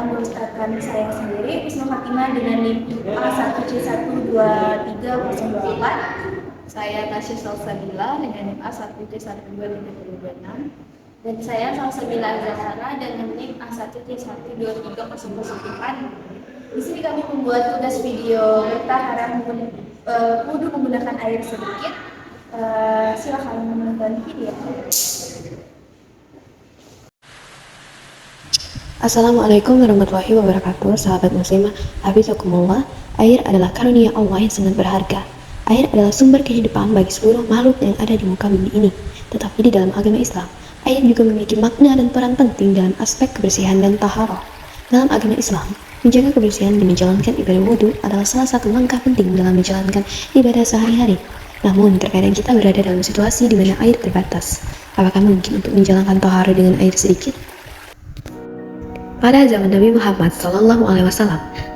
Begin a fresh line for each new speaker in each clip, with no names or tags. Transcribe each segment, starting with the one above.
mengucapkan saya sendiri, Isma Fatimah dengan NIM A1C12304. Saya Tasya Salsabila dengan NIM A1C12326. Dan saya Salsabila Zahara dengan NIM A1C12304. Di sini kami membuat tugas video bertaharah wudhu menggunakan air sedikit. Silakan menonton video.
Assalamualaikum warahmatullahi wabarakatuh, sahabat muslimah, hafizakumullah. Air adalah karunia Allah yang sangat berharga. Air adalah sumber kehidupan bagi seluruh makhluk yang ada di muka bumi ini. Tetapi di dalam agama Islam, air juga memiliki makna dan peran penting dalam aspek kebersihan dan taharah. Dalam agama Islam, menjaga kebersihan dan menjalankan ibadah wudhu adalah salah satu langkah penting dalam menjalankan ibadah sehari-hari. Namun, terkadang kita berada dalam situasi di mana air terbatas. Apakah mungkin untuk menjalankan taharah dengan air sedikit? Pada zaman Nabi Muhammad SAW,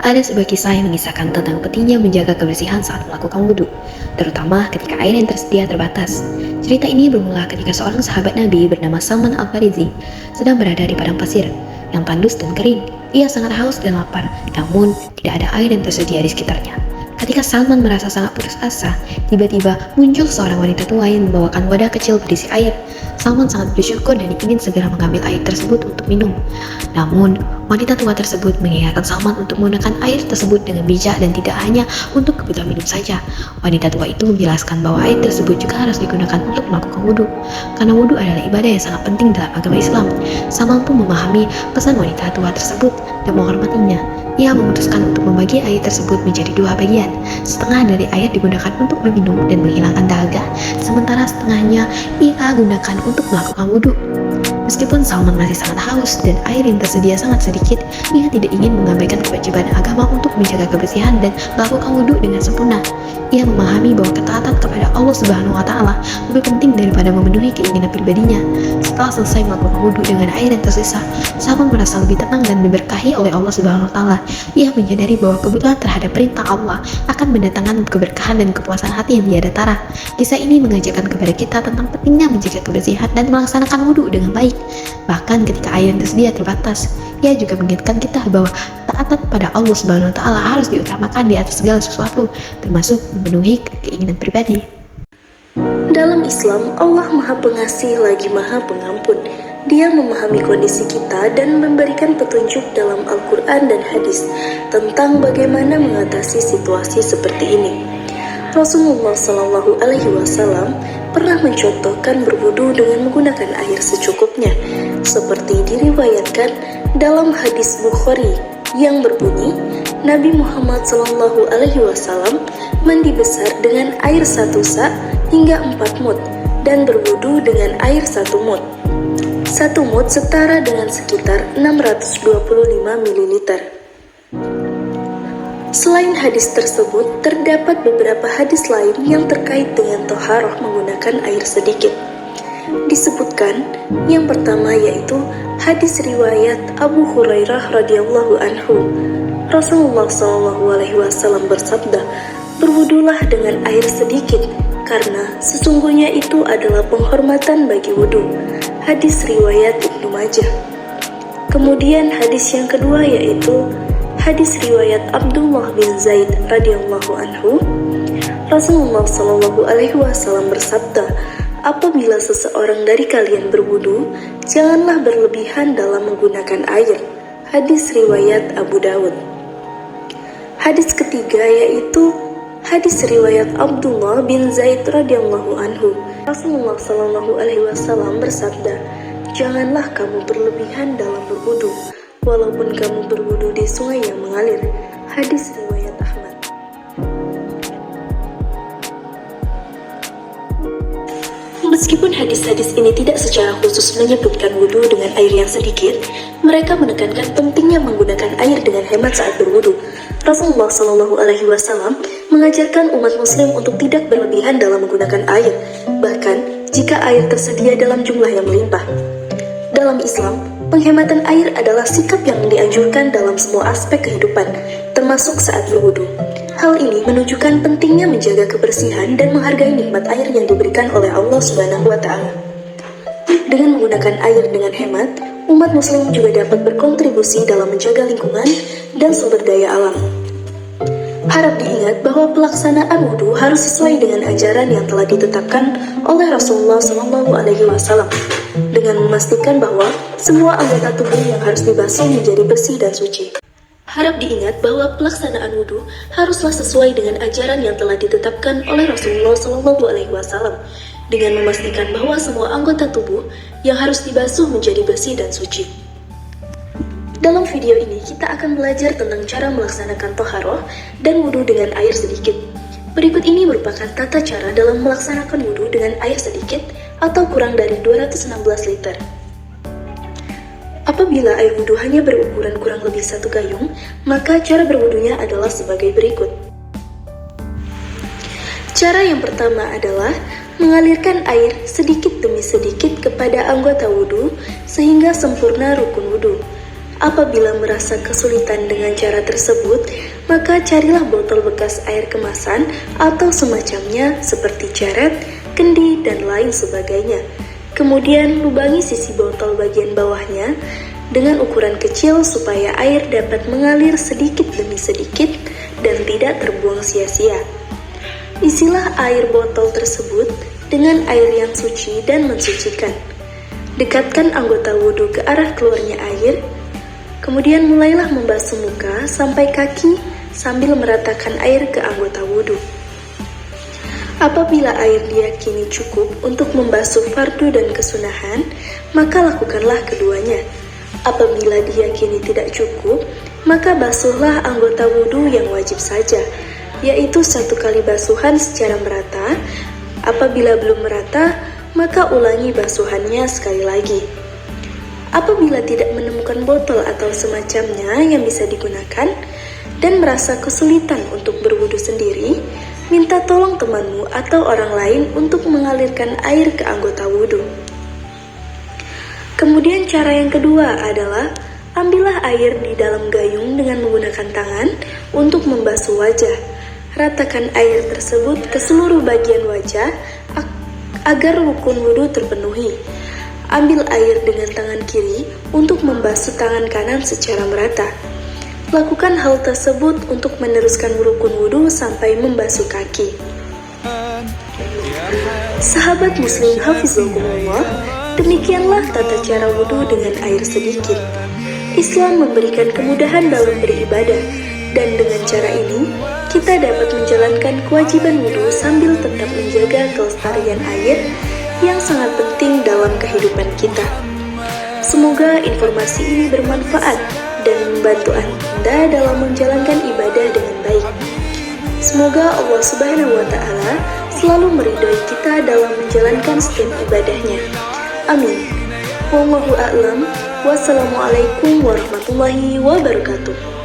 ada sebuah kisah yang mengisahkan tentang pentingnya menjaga kebersihan saat melakukan wudhu, terutama ketika air yang tersedia terbatas. Cerita ini bermula ketika seorang sahabat Nabi bernama Salman Al-Farisi sedang berada di padang pasir yang tandus dan kering. Ia sangat haus dan lapar, namun tidak ada air yang tersedia di sekitarnya. Ketika Salman merasa sangat putus asa, tiba-tiba muncul seorang wanita tua yang membawakan wadah kecil berisi air. Salman sangat bersyukur dan ingin segera mengambil air tersebut untuk minum. Namun, wanita tua tersebut mengingatkan Salman untuk menggunakan air tersebut dengan bijak dan tidak hanya untuk kebutuhan minum saja. Wanita tua itu menjelaskan bahwa air tersebut juga harus digunakan untuk melakukan wudhu, karena wudhu adalah ibadah yang sangat penting dalam agama Islam. Salman pun memahami pesan wanita tua tersebut dan menghormatinya. Ia memutuskan untuk membagi air tersebut menjadi dua bagian. Setengah dari air digunakan untuk meminum dan menghilangkan dahaga, sementara setengahnya ia gunakan untuk melakukan wudhu. Meskipun Salman masih sangat haus dan air yang tersedia sangat sedikit, ia tidak ingin mengabaikan kewajiban agama untuk menjaga kebersihan dan melakukan wudhu dengan sempurna. Ia memahami bahwa ketaatan kepada Allah Subhanahu wa Ta'ala lebih penting daripada memenuhi keinginan pribadinya. Setelah selesai melakukan wudhu dengan air yang tersisa, Salman merasa lebih tenang dan diberkahi oleh Allah Subhanahu wa Ta'ala. Ia menyadari bahwa kebutuhan terhadap perintah Allah akan mendatangkan keberkahan dan kepuasan hati yang tiada tara. Kisah ini mengajarkan kepada kita tentang pentingnya menjaga kebersihan dan melaksanakan wudhu dengan baik. Bahkan ketika air yang tersedia terbatas, ia juga mengingatkan kita bahwa taatan pada Allah Subhanahu wa Ta'ala harus diutamakan di atas segala sesuatu, termasuk memenuhi keinginan pribadi.
Dalam Islam, Allah Maha Pengasih lagi Maha Pengampun. Dia memahami kondisi kita dan memberikan petunjuk dalam Al-Quran dan hadis tentang bagaimana mengatasi situasi seperti ini. Rasulullah SAW pernah mencontohkan berwudu dengan menggunakan air secukupnya, seperti diriwayatkan dalam hadis Bukhari yang berbunyi, Nabi Muhammad SAW mandi besar dengan air 1 sa hingga 4 mud dan berwudu dengan air 1 mud. 1 mud setara dengan sekitar 625 ml. Selain hadis tersebut, terdapat beberapa hadis lain yang terkait dengan toharoh menggunakan air sedikit. Disebutkan, yang pertama yaitu hadis riwayat Abu Hurairah radhiyallahu anhu. Rasulullah SAW bersabda, berwudulah dengan air sedikit, karena sesungguhnya itu adalah penghormatan bagi wudu. Hadis riwayat Ibnu Majah. Kemudian hadis yang kedua yaitu hadis riwayat Abdullah bin Zaid radhiyallahu anhu. Rasulullah SAW bersabda, apabila seseorang dari kalian berwudu, janganlah berlebihan dalam menggunakan air. Hadis riwayat Abu Dawud. Hadis ketiga yaitu hadis riwayat Abdullah bin Zaid radhiyallahu anhu. Rasulullah SAW bersabda, janganlah kamu berlebihan dalam berwudu, walaupun kamu berwudu di sungai yang mengalir. Hadis riwayat Ahmad. Meskipun hadis-hadis ini tidak secara khusus menyebutkan wudu dengan air yang sedikit, mereka menekankan pentingnya menggunakan air dengan hemat saat berwudu. Rasulullah SAW mengajarkan umat muslim untuk tidak berlebihan dalam menggunakan air, bahkan jika air tersedia dalam jumlah yang melimpah. Dalam Islam, penghematan air adalah sikap yang dianjurkan dalam semua aspek kehidupan, termasuk saat berwudu. Hal ini menunjukkan pentingnya menjaga kebersihan dan menghargai nikmat air yang diberikan oleh Allah Subhanahu wa Ta'ala. Dengan menggunakan air dengan hemat, umat muslim juga dapat berkontribusi dalam menjaga lingkungan dan sumber daya alam. Harap diingat bahwa pelaksanaan wudhu harus sesuai dengan ajaran yang telah ditetapkan oleh Rasulullah SAW, dengan memastikan bahwa semua anggota tubuh yang harus dibasuh menjadi bersih dan suci. Harap diingat bahwa pelaksanaan wudhu haruslah sesuai dengan ajaran yang telah ditetapkan oleh Rasulullah SAW, dengan memastikan bahwa semua anggota tubuh yang harus dibasuh menjadi bersih dan suci. Dalam video ini kita akan belajar tentang cara melaksanakan toharoh dan wudhu dengan air sedikit. Berikut ini merupakan tata cara dalam melaksanakan wudhu dengan air sedikit atau kurang dari 216 liter. Apabila air wudhu hanya berukuran kurang lebih 1 gayung, maka cara berwudhunya adalah sebagai berikut. Cara yang pertama adalah mengalirkan air sedikit demi sedikit kepada anggota wudhu sehingga sempurna rukun wudhu. Apabila merasa kesulitan dengan cara tersebut, maka carilah botol bekas air kemasan atau semacamnya seperti ceret, kendi, dan lain sebagainya. Kemudian lubangi sisi botol bagian bawahnya dengan ukuran kecil supaya air dapat mengalir sedikit demi sedikit dan tidak terbuang sia-sia. Isilah air botol tersebut dengan air yang suci dan mensucikan. Dekatkan anggota wudhu ke arah keluarnya air, kemudian mulailah membasuh muka sampai kaki sambil meratakan air ke anggota wudhu. Apabila air diyakini cukup untuk membasuh fardu dan kesunahan, maka lakukanlah keduanya. Apabila diyakini tidak cukup, maka basuhlah anggota wudhu yang wajib saja, yaitu 1 kali basuhan secara merata. Apabila belum merata, maka ulangi basuhannya sekali lagi. Apabila tidak menemukan botol atau semacamnya yang bisa digunakan dan merasa kesulitan untuk berwudu sendiri, minta tolong temanmu atau orang lain untuk mengalirkan air ke anggota wudu. Kemudian cara yang kedua adalah ambillah air di dalam gayung dengan menggunakan tangan untuk membasuh wajah. Ratakan air tersebut ke seluruh bagian wajah agar rukun wudu terpenuhi. Ambil air dengan tangan kiri untuk membasuh tangan kanan secara merata. Lakukan hal tersebut untuk meneruskan rukun wudu sampai membasuh kaki. Sahabat muslim hafizakumullah, demikianlah tata cara wudu dengan air sedikit. Islam memberikan kemudahan dalam beribadah, dan dengan cara ini kita dapat menjalankan kewajiban wudu sambil tetap menjaga kelestarian air yang sangat penting dalam kehidupan kita. Semoga informasi ini bermanfaat dan membantu Anda dalam menjalankan ibadah dengan baik. Semoga Allah Subhanahu wa Ta'ala selalu meridhoi kita dalam menjalankan setiap ibadahnya. Amin. Wallahu a'lam. Wassalamualaikum warahmatullahi wabarakatuh.